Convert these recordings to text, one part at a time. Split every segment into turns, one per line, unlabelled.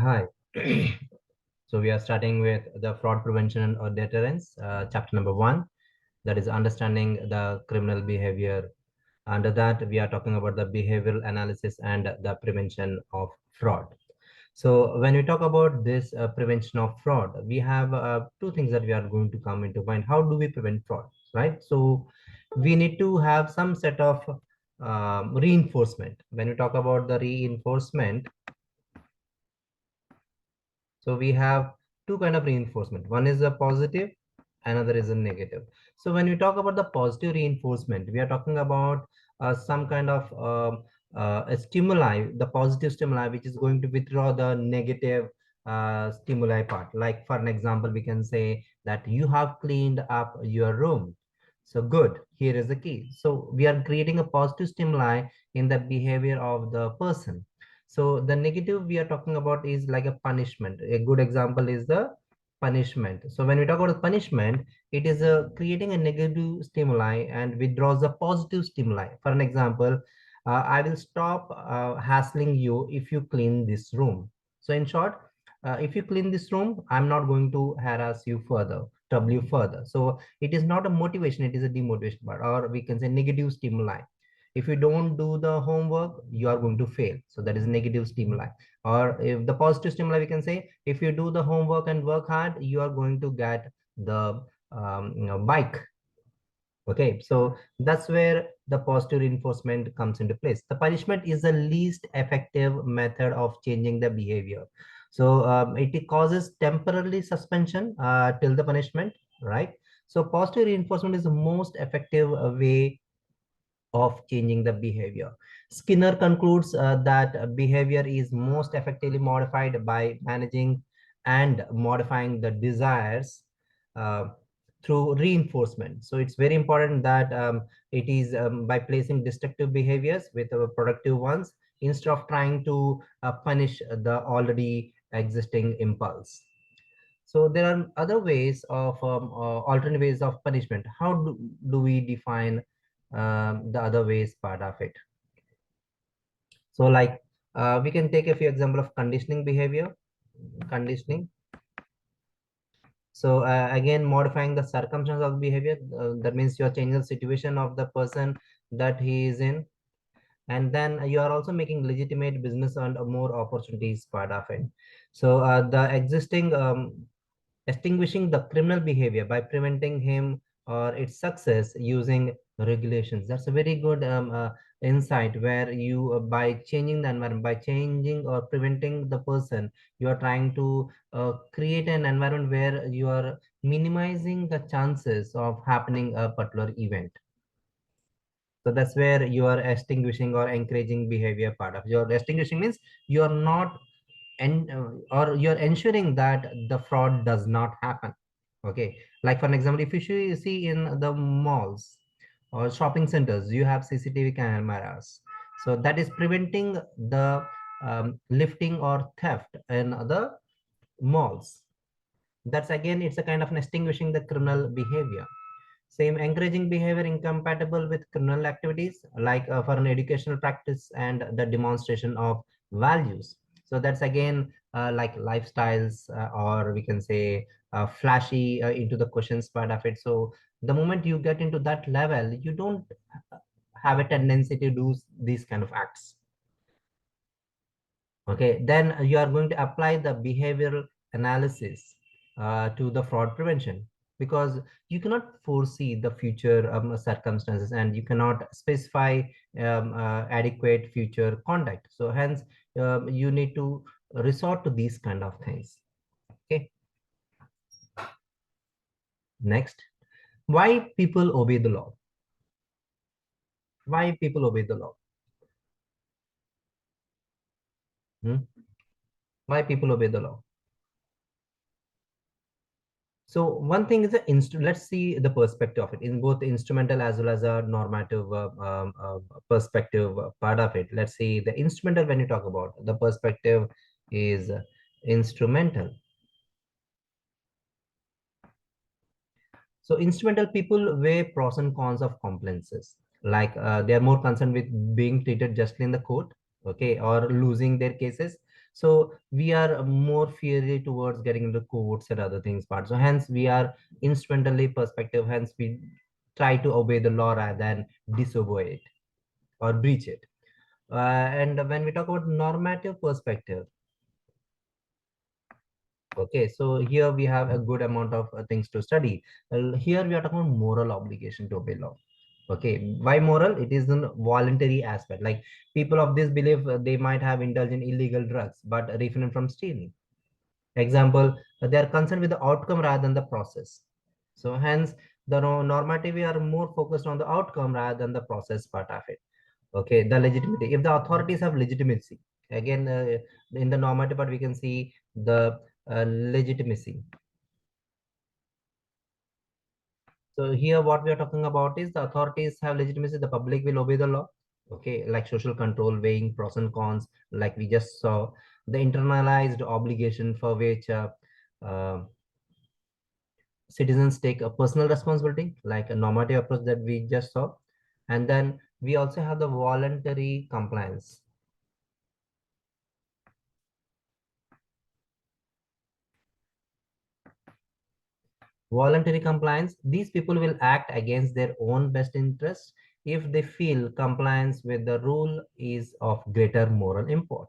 Hi. So we are starting with the fraud prevention or deterrence, chapter number 1, that is understanding the criminal behavior. Under that, we are talking about the behavioral analysis and the prevention of fraud. So when we talk about this prevention of fraud, we have two things that we are going to come into mind. How do we prevent fraud, right? So we need to have some set of reinforcement. When we talk about the reinforcement, so we have two kind of reinforcement. One is a positive, another is a negative. So when we talk about the positive reinforcement, we are talking about some kind of a stimuli, the positive stimuli, which is going to withdraw the negative stimuli part. Like for an example, we can say that you have cleaned up your room. So good, here is the key. So we are creating a positive stimuli in the behavior of the person. So the negative we are talking about is like a punishment. A good example is the punishment. So when we talk about punishment, it is creating a negative stimuli and withdraws the positive stimuli. For an example, I will stop hassling you if you clean this room. So in short, if you clean this room, I'm not going to harass you further, trouble you further. So it is not a motivation, it is a demotivation part, or we can say negative stimuli. If you don't do the homework, you are going to fail. So that is negative stimuli. Or if the positive stimuli, we can say, if you do the homework and work hard, you are going to get the bike. Okay, so that's where the positive reinforcement comes into place. The punishment is the least effective method of changing the behavior. So it causes temporarily suspension till the punishment, right? So positive reinforcement is the most effective way of changing the behavior. Skinner concludes that behavior is most effectively modified by managing and modifying the desires uh, through reinforcement. So it's very important that it is by placing destructive behaviors with productive ones instead of trying to punish the already existing impulse. So there are other ways of alternate ways of punishment. How do we define the other ways part of it? So like we can take a few example of conditioning behavior, conditioning. So again, modifying the circumstance of behavior. That means you're changing the situation of the person that he is in, and then you are also making legitimate business and more opportunities part of it. So the existing extinguishing the criminal behavior by preventing him or its success using regulations. That's a very good insight where you, by changing the environment, by changing or preventing the person, you are trying to create an environment where you are minimizing the chances of happening a particular event. So that's where you are extinguishing or encouraging behavior part of your extinguishing means you are not and or you're ensuring that the fraud does not happen. Okay, like for an example, if you see in the malls or shopping centers, you have CCTV cameras. So that is preventing the lifting or theft in the malls. That's again, it's a kind of extinguishing the criminal behavior. Same, encouraging behavior incompatible with criminal activities, like for an educational practice and the demonstration of values. So that's again like lifestyles, or we can say flashy into the questions part of it. So the moment you get into that level, you don't have a tendency to do these kind of acts. Okay, then you are going to apply the behavioral analysis to the fraud prevention, because you cannot foresee the future circumstances and you cannot specify adequate future conduct. So hence you need to resort to these kind of things. Okay, next, why people obey the law? Why people obey the law? Hmm? Why people obey the law? So one thing is the let's see the perspective of it in both the instrumental as well as a normative perspective part of it. Let's see the instrumental. When you talk about the perspective is instrumental. So instrumental people weigh pros and cons of compliances. Like they are more concerned with being treated justly in the court, okay, or losing their cases. So we are more fiery towards getting into courts and other things part. So hence we are instrumentally perspective. Hence we try to obey the law rather than disobey it or breach it. And when we talk about normative perspective, okay, so here we have a good amount of things to study. Here we are talking about moral obligation to obey law. Okay, why moral? It is a voluntary aspect. Like people of this belief, they might have indulged in illegal drugs, but refrain from stealing. Example, they are concerned with the outcome rather than the process. So hence, the normative we are more focused on the outcome rather than the process part of it. Okay, the legitimacy. If the authorities have legitimacy, again, in the normative part, we can see the legitimacy. So here, what we are talking about is the authorities have legitimacy. The public will obey the law. Okay, like social control, weighing pros and cons, like we just saw, the internalized obligation for which uh, citizens take a personal responsibility, like a normative approach that we just saw. And then we also have the voluntary compliance. Voluntary compliance, these people will act against their own best interests if they feel compliance with the rule is of greater moral import.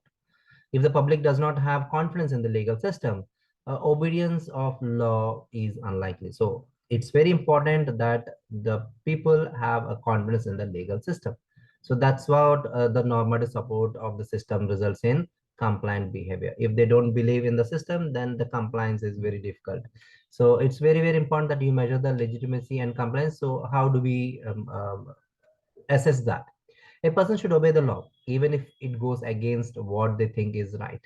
If the public does not have confidence in the legal system, obedience of law is unlikely. So it's very important that the people have a confidence in the legal system. So that's what the normative support of the system results in compliant behavior. If they don't believe in the system, then the compliance is very difficult. So it's very, very important that you measure the legitimacy and compliance. So how do we assess that? A person should obey the law, even if it goes against what they think is right.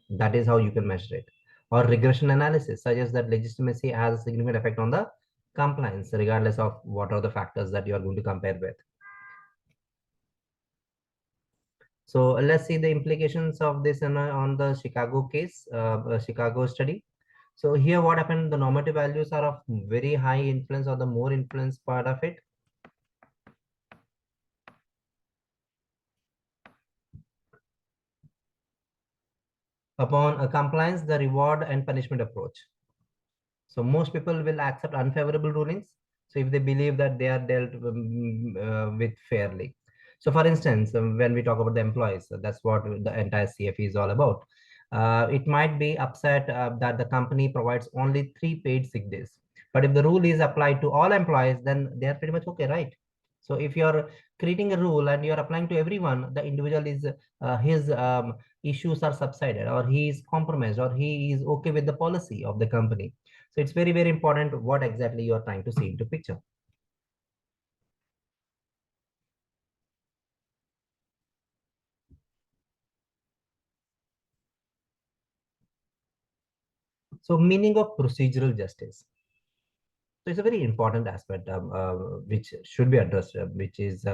That is how you can measure it. Or regression analysis suggests that legitimacy has a significant effect on the compliance, regardless of what are the factors that you are going to compare with. So let's see the implications of this on the Chicago case, Chicago study. So here what happened, the normative values are of very high influence or the more influence part of it. Upon a compliance, the reward and punishment approach. So most people will accept unfavorable rulings. So if they believe that they are dealt with fairly. So for instance, when we talk about the employees, that's what the entire CFE is all about. It might be upset that the company provides only 3 paid sick days. But if the rule is applied to all employees, then they are pretty much okay, right? So if you're creating a rule and you're applying to everyone, the individual is his issues are subsided, or he is compromised, or he is okay with the policy of the company. So it's very, very important what exactly you are trying to see into picture. So meaning of procedural justice. So it's a very important aspect which should be addressed, which is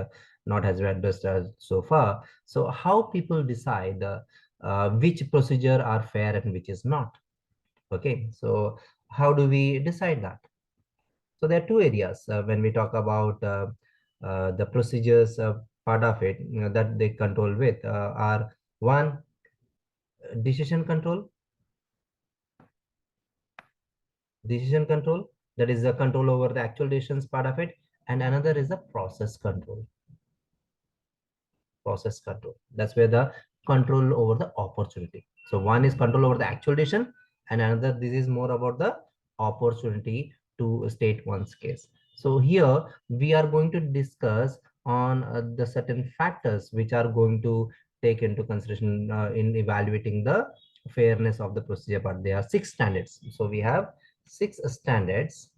not has been addressed so far. So how people decide which procedure are fair and which is not. Okay, so how do we decide that? So there are two areas when we talk about the procedures part of it, that they control with are one, decision control. Decision control, that is the control over the actual decisions part of it, and another is the process control. That's where the control over the opportunity. So one is control over the actual decision, and another, this is more about the opportunity to state one's case. So here we are going to discuss on the certain factors which are going to take into consideration in evaluating the fairness of the procedure part. There are 6 standards. So we have 6 standards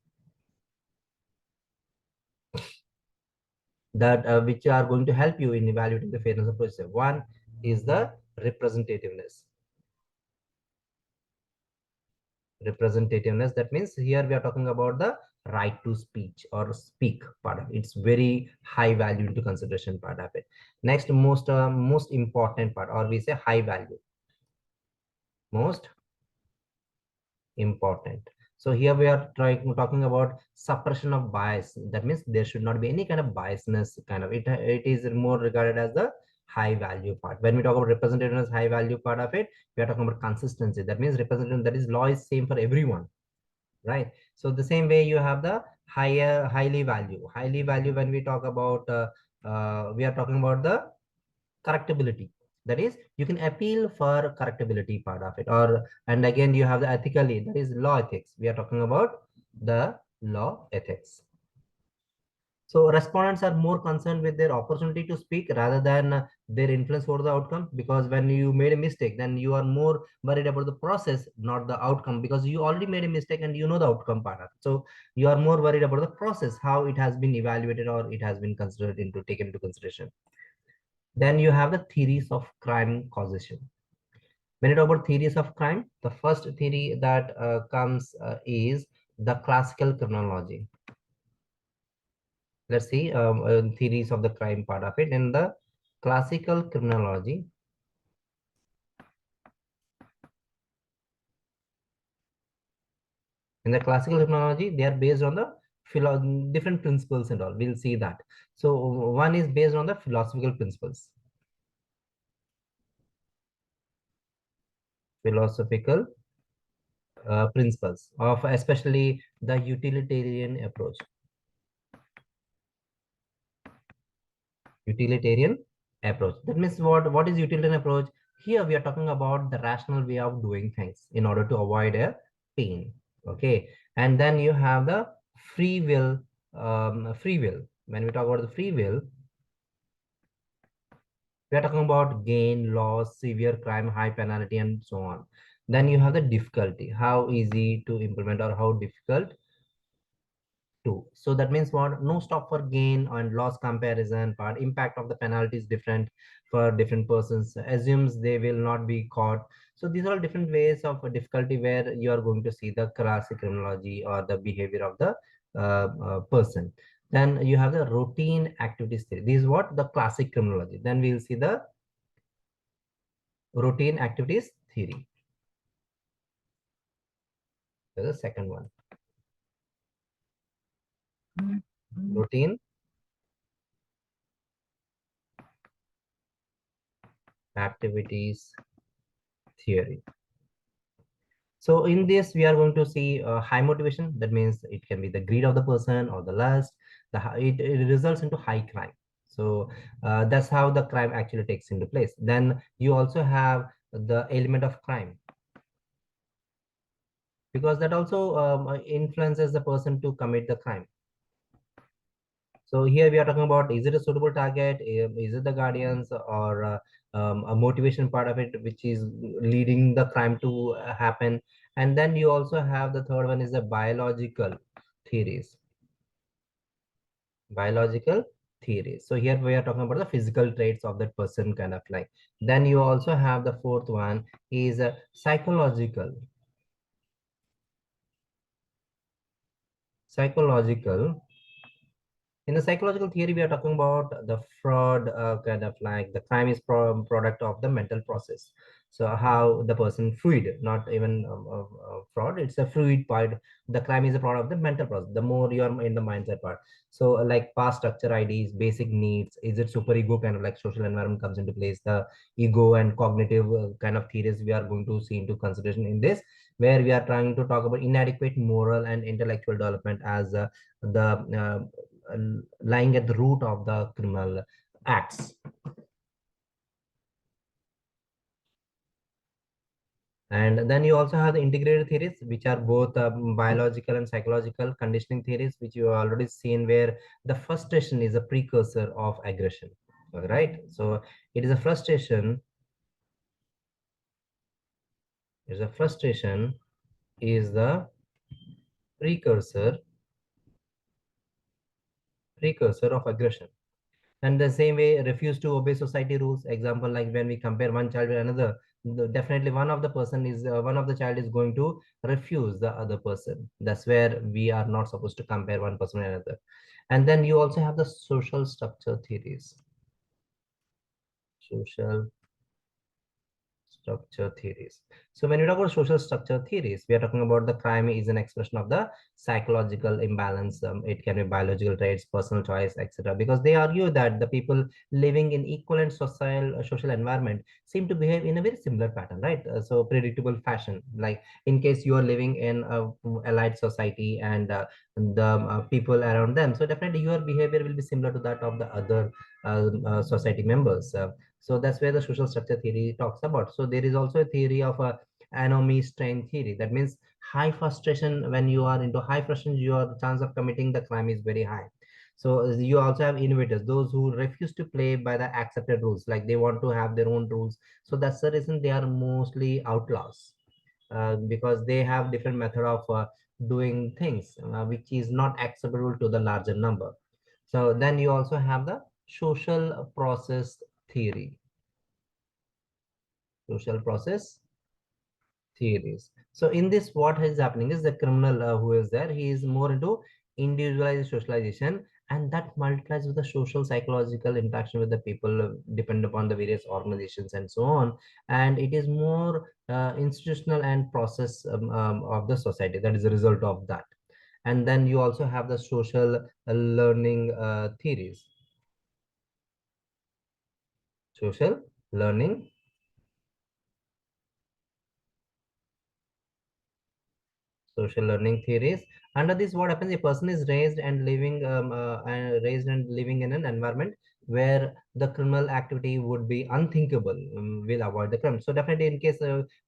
that which are going to help you in evaluating the fairness of procedure. One is the representativeness. Representativeness, that means here we are talking about the right to speech or speak part of it. It's very high value into consideration part of it. Next, most important part, or we say high value, most important. So here we are talking about suppression of bias. That means there should not be any kind of biasness kind of it. It is more regarded as the high value part. When we talk about representativeness, high value part of it, we are talking about consistency. That means representative, that is law is same for everyone, right? So the same way you have the highly value. Highly value, when we talk about, we are talking about the correctability. That is, you can appeal for correctability part of it. Or, and again, you have the ethically, that is law ethics. We are talking about the law ethics. So respondents are more concerned with their opportunity to speak rather than their influence over the outcome. Because when you made a mistake, then you are more worried about the process, not the outcome, because you already made a mistake and you know the outcome part of it. So you are more worried about the process, how it has been evaluated or it has been considered into taken into consideration. Then you have the theories of crime causation. When you talk about theories of crime, the first theory that comes is the classical criminology. Let's see theories of the crime part of it. In the classical criminology, they are based on the different principles and all. We'll see that. So one is based on the philosophical principles. Philosophical principles of especially the utilitarian approach. Utilitarian approach. That means what is utilitarian approach? Here we are talking about the rational way of doing things in order to avoid a pain. Okay, and then you have the free will. Free will. When we talk about the free will, we are talking about gain, loss, severe crime, high penalty, and so on. Then you have the difficulty, how easy to implement or how difficult to. So that means what? No stop for gain and loss comparison part. Impact of the penalty is different for different persons. Assumes they will not be caught. So these are all different ways of difficulty where you are going to see the classic criminology or the behavior of the person. Then you have the routine activities theory. This is what the classic criminology. Then we will see the routine activities theory. The second one. Routine activities theory. So in this, we are going to see high motivation. That means it can be the greed of the person or the lust. It results into high crime. So that's how the crime actually takes into place. Then you also have the element of crime, because that also influences the person to commit the crime. So here we are talking about, is it a suitable target? Is it the guardians or a motivation part of it, which is leading the crime to happen? And then you also have the third one is the biological theories. Biological theories. So here we are talking about the physical traits of that person kind of like. Then you also have the fourth one is psychological. Psychological. In the psychological theory, we are talking about the fraud, kind of like the crime is product of the mental process. So how the person fluid, not even fraud, it's a fluid part. The crime is a product of the mental process. The more you are in the mindset part. So like past structure IDs, basic needs, is it super ego kind of like social environment comes into place. The ego and cognitive kind of theories we are going to see into consideration in this, where we are trying to talk about inadequate moral and intellectual development as the lying at the root of the criminal acts. And then you also have the integrated theories, which are both biological and psychological conditioning theories, which you have already seen, where the frustration is a precursor of aggression. All right. So it is a frustration. Is a frustration is the precursor precursor of aggression. And the same way, refuse to obey society rules. Example, like when we compare one child with another, definitely one of the child is going to refuse the other person. That's where we are not supposed to compare one person with another. And then you also have the social structure theories. Social structure theories. So when we talk about social structure theories, we are talking about the crime is an expression of the psychological imbalance. It can be biological traits, personal choice, etc. Because they argue that the people living in equivalent social environment seem to behave in a very similar pattern, right? So predictable fashion. Like in case you are living in a allied society and the people around them, so definitely your behavior will be similar to that of the other society members. So that's where the social structure theory talks about. So there is also a theory of a anomie strain theory. That means high frustration. When you are into high frustration, your chance of committing the crime is very high. So you also have innovators, those who refuse to play by the accepted rules, like they want to have their own rules. So that's the reason they are mostly outlaws, because they have different method of doing things, which is not acceptable to the larger number. So then you also have the social process theory. Social process theories. So in this, what is happening is the criminal who is there, he is more into individualized socialization, and that multiplies with the social psychological interaction with the people, depend upon the various organizations and so on. And it is more institutional and process of the society. That is a result of that. And then you also have the social learning theories. Social learning social learning theories. Under this, what happens? A person is raised and living in an environment where the criminal activity would be unthinkable. Will avoid the crime. So definitely, in case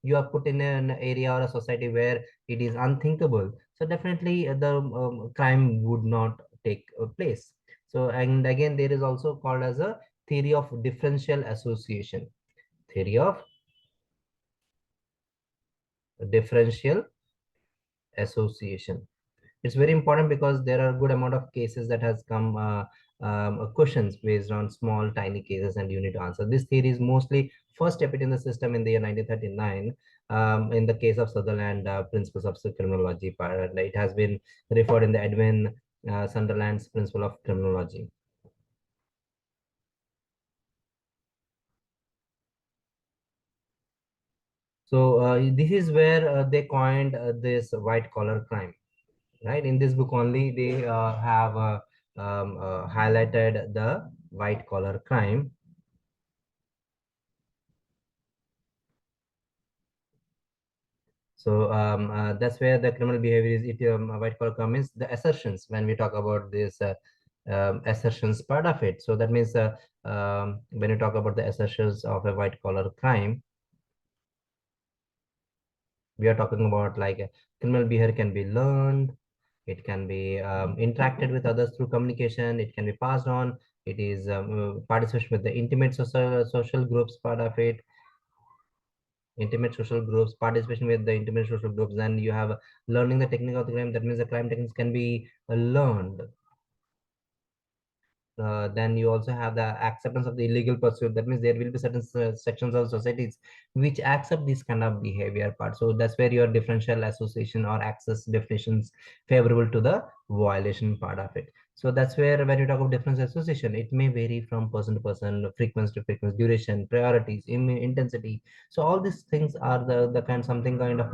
you are put in an area or a society where it is unthinkable, so definitely the crime would not take place. So, and again, there is also called as a theory of differential association. Theory of differential association. It's very important because there are good amount of cases that has come questions based on small tiny cases, and you need to answer. This theory is mostly first stepped in the system in the year 1939, in the case of Sutherland principles of criminology. And it has been referred in the Edwin Sunderland's principle of criminology. So this is where they coined this white collar crime, right? In this book only, they have highlighted the white collar crime. So that's where the criminal behavior is. It white collar crime means the assertions. When we talk about this assertions part of it, so that means when you talk about the assertions of a white collar crime, we are talking about like criminal behavior can be learned, it can be interacted with others through communication, it can be passed on, it is participation with the intimate social groups part of it, intimate social groups, participation with the intimate social groups. Then you have learning the technique of the crime. That means the crime techniques can be learned. Then you also have the acceptance of the illegal pursuit. That means there will be certain sections of societies which accept this kind of behavior part. So that's where your differential association or access definitions favorable to the violation part of it. So that's where when you talk of differential association, it may vary from person to person, frequency to frequency, duration, priorities, intensity. So all these things are the kind something kind of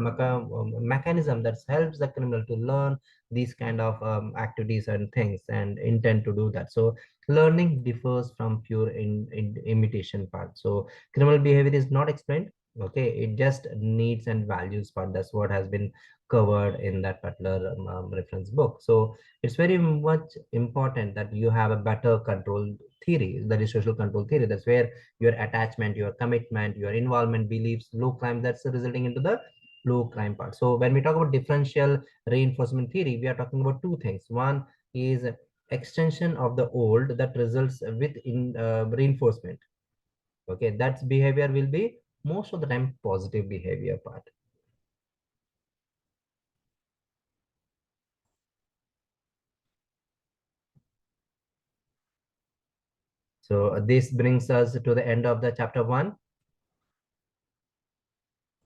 mechanism that helps the criminal to learn these kind of activities and things and intend to do that. So learning differs from pure in imitation part. So criminal behavior is not explained. Okay, it just needs and values part. That's what has been covered in that particular reference book. So it's very much important that you have a better control theory, that is social control theory. That's where your attachment, your commitment, your involvement, beliefs, low crime, that's resulting into the low crime part. So when we talk about differential reinforcement theory, we are talking about two things. One is extension of the old that results with in reinforcement. Okay, that's behavior will be most of the time positive behavior part. So this brings us to the end of the chapter 1.